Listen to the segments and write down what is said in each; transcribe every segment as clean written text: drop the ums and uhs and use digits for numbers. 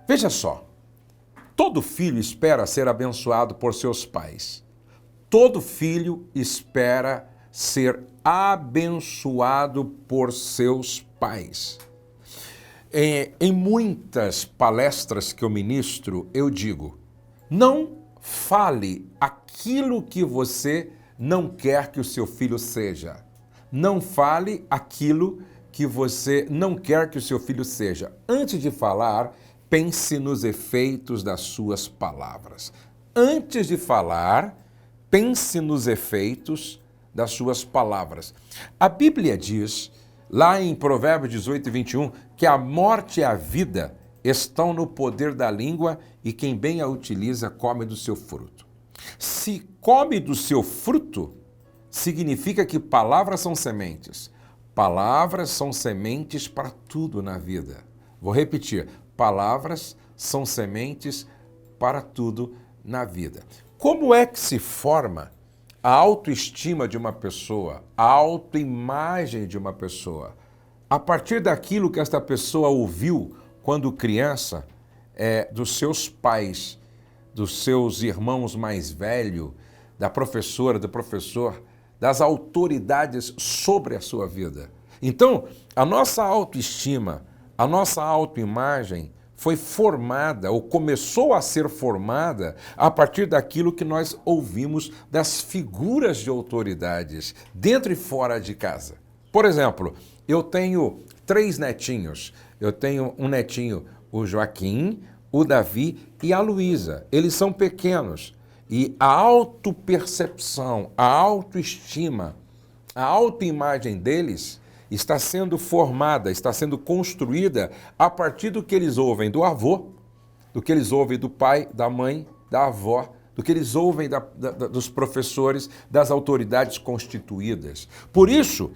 Veja só, todo filho espera ser abençoado por seus pais. Todo filho espera ser abençoado por seus pais. Em muitas palestras que eu ministro, eu digo, não fale aquilo que você não quer que o seu filho seja. Não fale aquilo que você não quer que o seu filho seja. Antes de falar, pense nos efeitos das suas palavras. Antes de falar, pense nos efeitos das suas palavras. A Bíblia diz, lá em Provérbios 18 e 21, que a morte e a vida estão no poder da língua e quem bem a utiliza come do seu fruto. Se come do seu fruto, significa que palavras são sementes. Palavras são sementes para tudo na vida. Vou repetir, palavras são sementes para tudo na vida. Como é que se forma a autoestima de uma pessoa, a autoimagem de uma pessoa? A partir daquilo que esta pessoa ouviu quando criança, dos seus pais, dos seus irmãos mais velhos, da professora, do professor, das autoridades sobre a sua vida. Então, a nossa autoestima, a nossa autoimagem foi formada ou começou a ser formada a partir daquilo que nós ouvimos das figuras de autoridades dentro e fora de casa. Por exemplo, eu tenho 3 netinhos. Eu tenho um netinho, o Joaquim, o Davi e a Luísa. Eles são pequenos e a autopercepção, a autoestima, a autoimagem deles está sendo formada, está sendo construída a partir do que eles ouvem do avô, do que eles ouvem do pai, da mãe, da avó, do que eles ouvem dos professores, das autoridades constituídas. Por isso,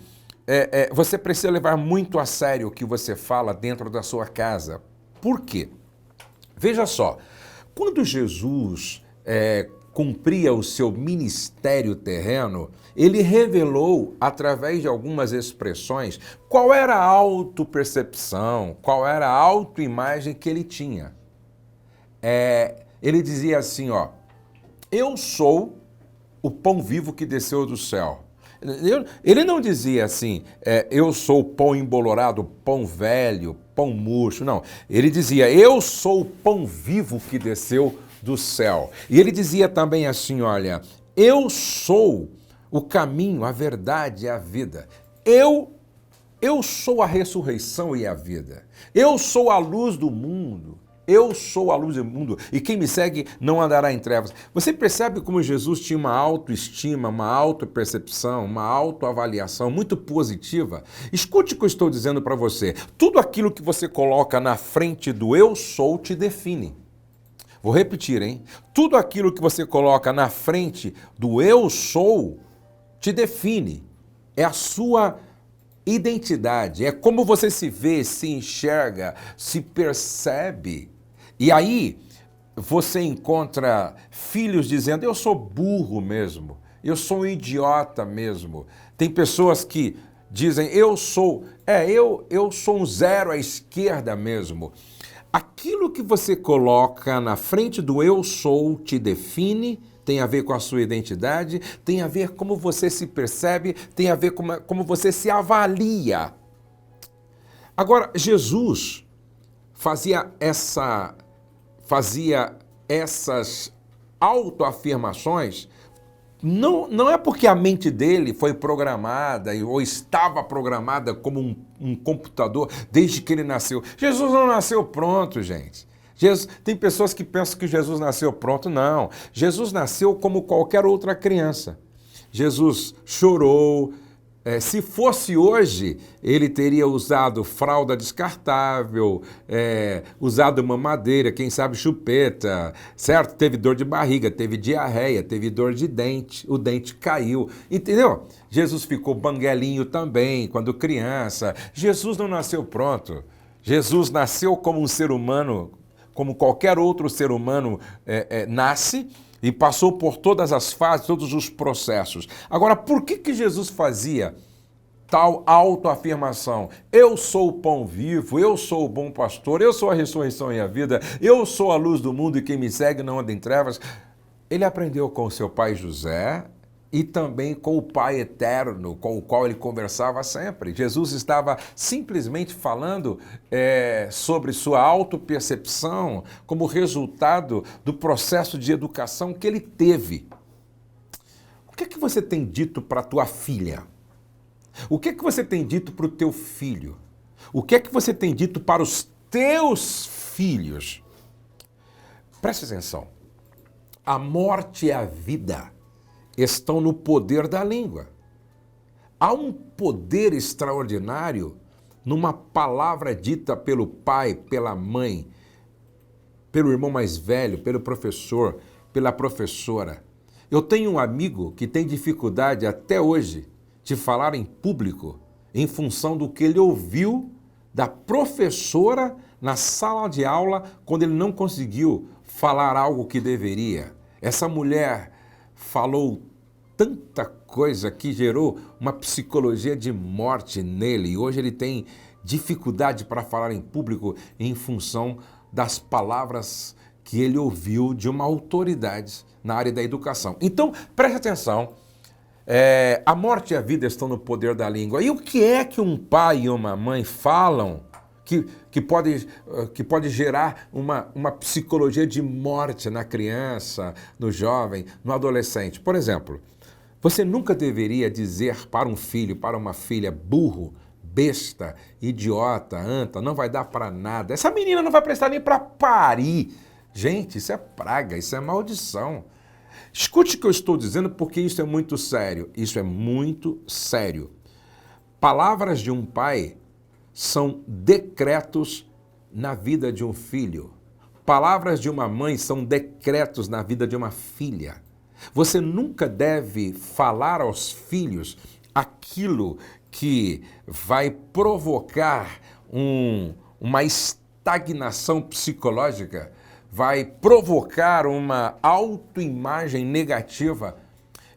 você precisa levar muito a sério o que você fala dentro da sua casa. Por quê? Veja só, quando Jesus cumpria o seu ministério terreno, ele revelou, através de algumas expressões, qual era a autopercepção, qual era a autoimagem que ele tinha. Ele dizia assim, eu sou o pão vivo que desceu do céu. Ele não dizia assim, eu sou o pão embolorado, pão velho, pão murcho, não. Ele dizia, eu sou o pão vivo que desceu do céu. E ele dizia também assim, olha, eu sou o caminho, a verdade e a vida. Eu sou a ressurreição e a vida. Eu sou a luz do mundo. Eu sou a luz do mundo e quem me segue não andará em trevas. Você percebe como Jesus tinha uma autoestima, uma autopercepção, uma autoavaliação muito positiva? Escute o que eu estou dizendo para você. Tudo aquilo que você coloca na frente do eu sou te define. Vou repetir, hein? Tudo aquilo que você coloca na frente do eu sou te define. É a sua identidade, é como você se vê, se enxerga, se percebe. E aí você encontra filhos dizendo, eu sou burro mesmo, eu sou um idiota mesmo. Tem pessoas que dizem, eu sou um zero à esquerda mesmo. Aquilo que você coloca na frente do eu sou te define, tem a ver com a sua identidade, tem a ver como você se percebe, tem a ver com como você se avalia. Agora, Jesus fazia essas autoafirmações, não é porque a mente dele foi programada ou estava programada como um computador desde que ele nasceu. Jesus não nasceu pronto, gente. Tem pessoas que pensam que Jesus nasceu pronto. Não. Jesus nasceu como qualquer outra criança. Jesus chorou. Se fosse hoje, ele teria usado fralda descartável, usado mamadeira, quem sabe chupeta, certo? Teve dor de barriga, teve diarreia, teve dor de dente, o dente caiu, entendeu? Jesus ficou banguelinho também quando criança. Jesus não nasceu pronto. Jesus nasceu como um ser humano, como qualquer outro ser humano nasce, e passou por todas as fases, todos os processos. Agora, por que Jesus fazia tal autoafirmação. Eu sou o pão vivo, eu sou o bom pastor, eu sou a ressurreição e a vida, eu sou a luz do mundo e quem me segue não anda em trevas. Ele aprendeu com seu pai José e também com o Pai Eterno, com o qual ele conversava sempre. Jesus estava simplesmente falando sobre sua autopercepção como resultado do processo de educação que ele teve. O que é que você tem dito para a tua filha? O que é que você tem dito para o teu filho? O que é que você tem dito para os teus filhos? Preste atenção. A morte e a vida estão no poder da língua. Há um poder extraordinário numa palavra dita pelo pai, pela mãe, pelo irmão mais velho, pelo professor, pela professora. Eu tenho um amigo que tem dificuldade até hoje de falar em público em função do que ele ouviu da professora na sala de aula quando ele não conseguiu falar algo que deveria. Essa mulher falou tanta coisa que gerou uma psicologia de morte nele e hoje ele tem dificuldade para falar em público em função das palavras que ele ouviu de uma autoridade na área da educação. Então, preste atenção, a morte e a vida estão no poder da língua. E o que é que um pai e uma mãe falam que pode gerar uma psicologia de morte na criança, no jovem, no adolescente? Por exemplo, você nunca deveria dizer para um filho, para uma filha, burro, besta, idiota, anta, não vai dar para nada. Essa menina não vai prestar nem para parir. Gente, isso é praga, isso é maldição. Escute o que eu estou dizendo porque isso é muito sério. Isso é muito sério. Palavras de um pai são decretos na vida de um filho. Palavras de uma mãe são decretos na vida de uma filha. Você nunca deve falar aos filhos aquilo que vai provocar uma estagnação psicológica, vai provocar uma autoimagem negativa.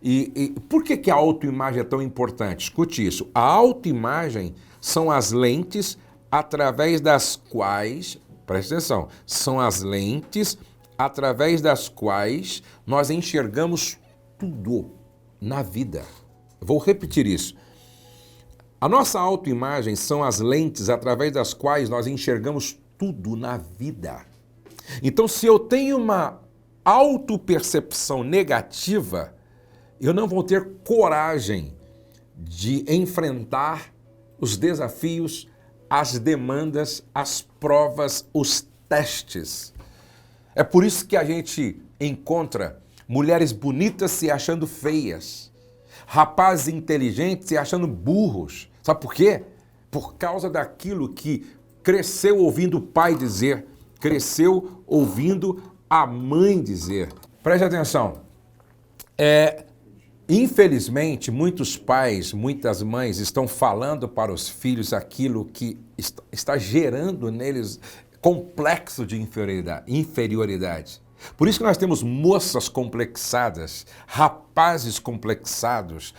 E por que a autoimagem é tão importante? Escute isso. A autoimagem são as lentes através das quais, presta atenção, são as lentes através das quais nós enxergamos tudo na vida. Vou repetir isso. A nossa autoimagem são as lentes através das quais nós enxergamos tudo na vida. Então, se eu tenho uma autopercepção negativa, eu não vou ter coragem de enfrentar os desafios, as demandas, as provas, os testes. É por isso que a gente encontra mulheres bonitas se achando feias, rapazes inteligentes se achando burros. Sabe por quê? Por causa daquilo que cresceu ouvindo o pai dizer, cresceu ouvindo a mãe dizer. Preste atenção. Infelizmente, muitos pais, muitas mães estão falando para os filhos aquilo que está gerando neles complexo de inferioridade. Por isso que nós temos moças complexadas, rapazes complexados,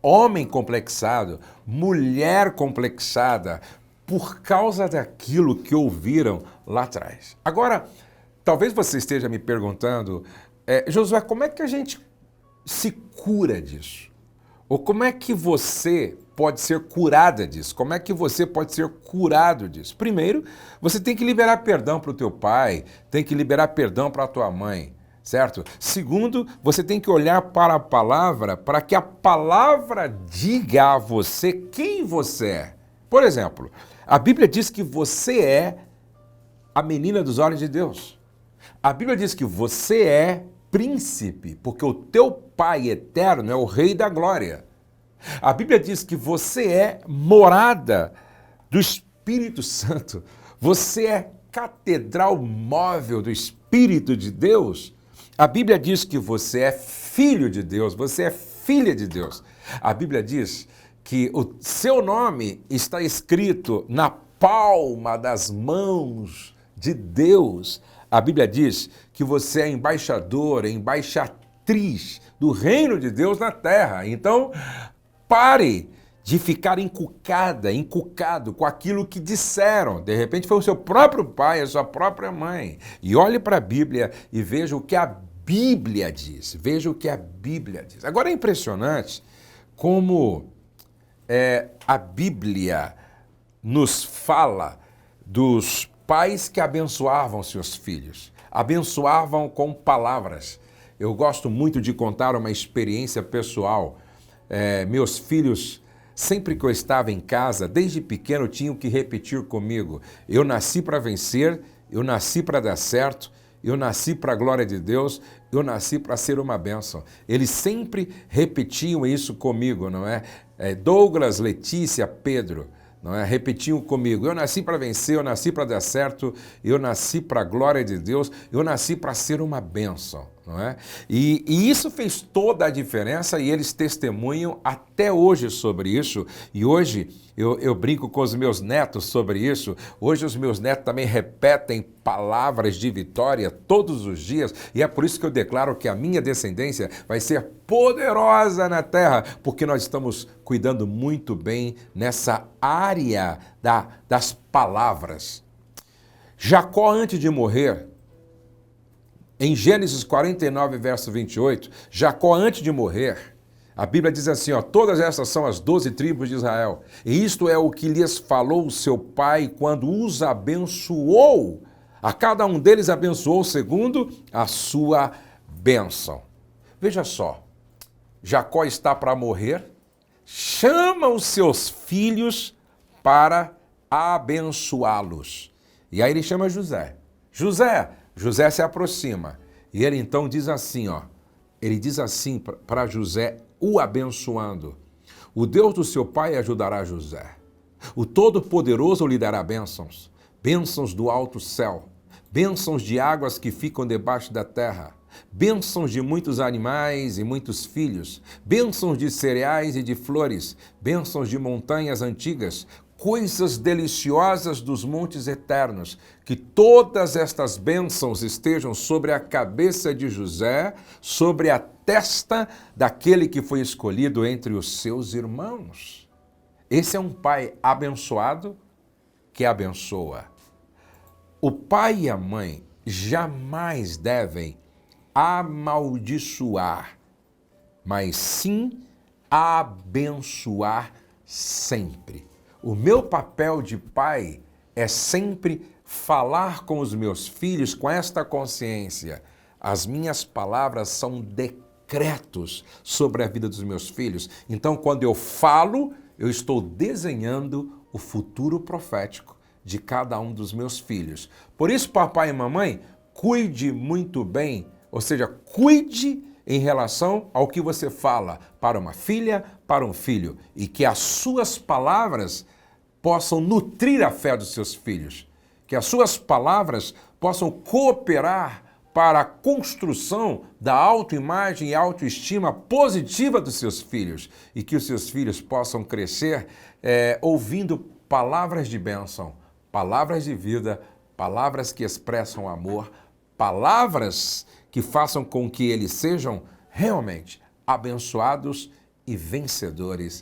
homem complexado, mulher complexada, por causa daquilo que ouviram lá atrás. Agora, talvez você esteja me perguntando, Josué, como é que a gente se cura disso? Ou como é que você pode ser curada disso? Como é que você pode ser curado disso? Primeiro, você tem que liberar perdão para o teu pai, tem que liberar perdão para a tua mãe, certo? Segundo, você tem que olhar para a palavra, para que a palavra diga a você quem você é. Por exemplo, a Bíblia diz que você é a menina dos olhos de Deus. A Bíblia diz que você é príncipe, porque o teu Pai eterno é o Rei da Glória. A Bíblia diz que você é morada do Espírito Santo. Você é catedral móvel do Espírito de Deus. A Bíblia diz que você é filho de Deus, você é filha de Deus. A Bíblia diz que o seu nome está escrito na palma das mãos de Deus. A Bíblia diz que você é embaixador, embaixatriz do reino de Deus na terra. Então, pare de ficar encucado com aquilo que disseram. De repente foi o seu próprio pai, a sua própria mãe. E olhe para a Bíblia e veja o que a Bíblia diz. Veja o que a Bíblia diz. Agora é impressionante como a Bíblia nos fala dos pais que abençoavam seus filhos, abençoavam com palavras. Eu gosto muito de contar uma experiência pessoal. Meus filhos, sempre que eu estava em casa, desde pequeno, tinham que repetir comigo: eu nasci para vencer, eu nasci para dar certo, eu nasci para a glória de Deus, eu nasci para ser uma bênção. Eles sempre repetiam isso comigo, não é? Douglas, Letícia, Pedro, não é? Repetiam comigo: eu nasci para vencer, eu nasci para dar certo, eu nasci para a glória de Deus, eu nasci para ser uma bênção, não é? E isso fez toda a diferença e eles testemunham até hoje sobre isso. E hoje eu brinco com os meus netos sobre isso. Hoje os meus netos também repetem palavras de vitória todos os dias, e é por isso que eu declaro que a minha descendência vai ser poderosa na terra, porque nós estamos cuidando muito bem nessa área das palavras. Jacó, antes de morrer, em Gênesis 49, verso 28, Jacó, antes de morrer, a Bíblia diz assim, todas essas são as 12 tribos de Israel, e isto é o que lhes falou o seu pai quando os abençoou. A cada um deles abençoou segundo a sua bênção. Veja só, Jacó está para morrer, chama os seus filhos para abençoá-los. E aí ele chama José. José se aproxima. E ele então diz assim, ele diz assim para José, o abençoando: o Deus do seu pai ajudará José. O Todo-Poderoso lhe dará bênçãos, bênçãos do alto céu, bênçãos de águas que ficam debaixo da terra, bênçãos de muitos animais e muitos filhos, bênçãos de cereais e de flores, bênçãos de montanhas antigas, coisas deliciosas dos montes eternos. Que todas estas bênçãos estejam sobre a cabeça de José, sobre a testa daquele que foi escolhido entre os seus irmãos. Esse é um pai abençoado que abençoa. O pai e a mãe jamais devem amaldiçoar, mas sim abençoar sempre. O meu papel de pai é sempre falar com os meus filhos com esta consciência: as minhas palavras são decretos sobre a vida dos meus filhos. Então, quando eu falo, eu estou desenhando o futuro profético de cada um dos meus filhos. Por isso, papai e mamãe, cuide muito bem, ou seja, cuide em relação ao que você fala para uma filha, para um filho, e que as suas palavras possam nutrir a fé dos seus filhos, que as suas palavras possam cooperar para a construção da autoimagem e autoestima positiva dos seus filhos, e que os seus filhos possam crescer ouvindo palavras de bênção, palavras de vida, palavras que expressam amor, palavras que façam com que eles sejam realmente abençoados e vencedores